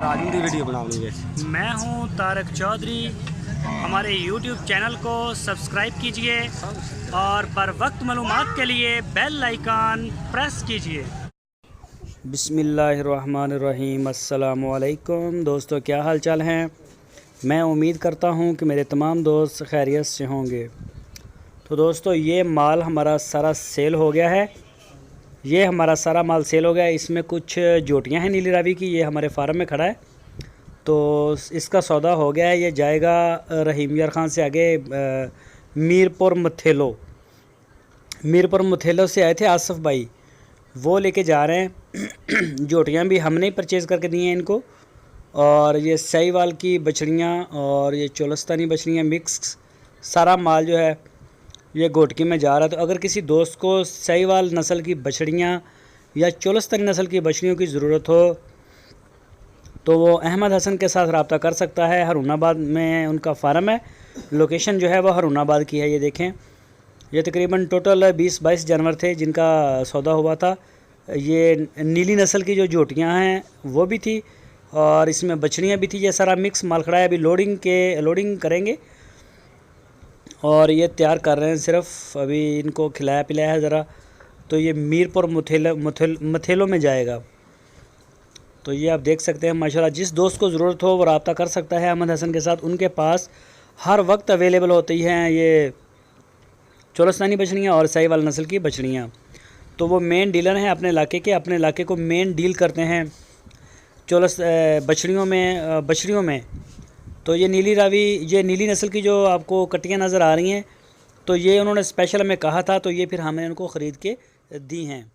आदमी की वीडियो बनानी है। मैं हूं तारक चौधरी। हमारे YouTube चैनल को सब्सक्राइब कीजिए और बर वक्त मालूमात के लिए बेल आइकन प्रेस कीजिए। बिस्मिल्लाहिर्रहमानिर्रहीम। अस्सलामु अलैकुम दोस्तों, क्या हाल चाल हैं। मैं उम्मीद करता हूं कि मेरे तमाम दोस्त खैरियत से होंगे। तो दोस्तों, ये माल हमारा सारा सेल हो गया है। ये हमारा सारा माल सेल हो गया है। इसमें कुछ जोटियां हैं नीली रावी की, ये हमारे फार्म में खड़ा है। तो इसका सौदा हो गया है। ये जाएगा रहीम यार ख़ान से आगे मीरपुर मथेलो से आए थे आसफ़ भाई, वो लेके जा रहे हैं। जोटियां भी हमने ही परचेज़ करके दी हैं इनको। और ये सहीवाल की बछड़ियाँ और ये चोलस्तानी बछड़ियाँ मिक्स सारा माल जो है ये गोटकी में जा रहा है। तो अगर किसी दोस्त को सहीवाल नस्ल की बछड़ियाँ या चोलस्तानी नस्ल की बछड़ियों की ज़रूरत हो तो वो अहमद हसन के साथ रब्ता कर सकता है। हरुणाबाद में उनका फार्म है। लोकेशन जो है वो हरुणाबाद की है। ये देखें, ये तकरीबन टोटल 20-22 जानवर थे जिनका सौदा हुआ था। ये नीली नस्ल की जो जोटियाँ हैं वो भी थी और इसमें बछड़ियाँ भी थी। ये सारा मिक्स माल खड़ा है। अभी लोडिंग करेंगे और ये तैयार कर रहे हैं। सिर्फ अभी इनको खिलाया पिलाया है ज़रा। तो ये मीरपुर मथेलो में जाएगा। तो ये आप देख सकते हैं माशाल्लाह। जिस दोस्त को ज़रूरत हो वो रब्ता कर सकता है अहमद हसन के साथ। उनके पास हर वक्त अवेलेबल होती हैं ये चोलस्तानी बछड़ियाँ और सहीवाल नस्ल की बछड़ियाँ। तो वो मेन डीलर हैं अपने इलाके को मेन डील करते हैं बछड़ियों में। तो ये नीली नस्ल की जो आपको कटियाँ नज़र आ रही हैं, तो ये उन्होंने स्पेशल हमें कहा था, तो ये फिर हमने उनको ख़रीद के दी हैं।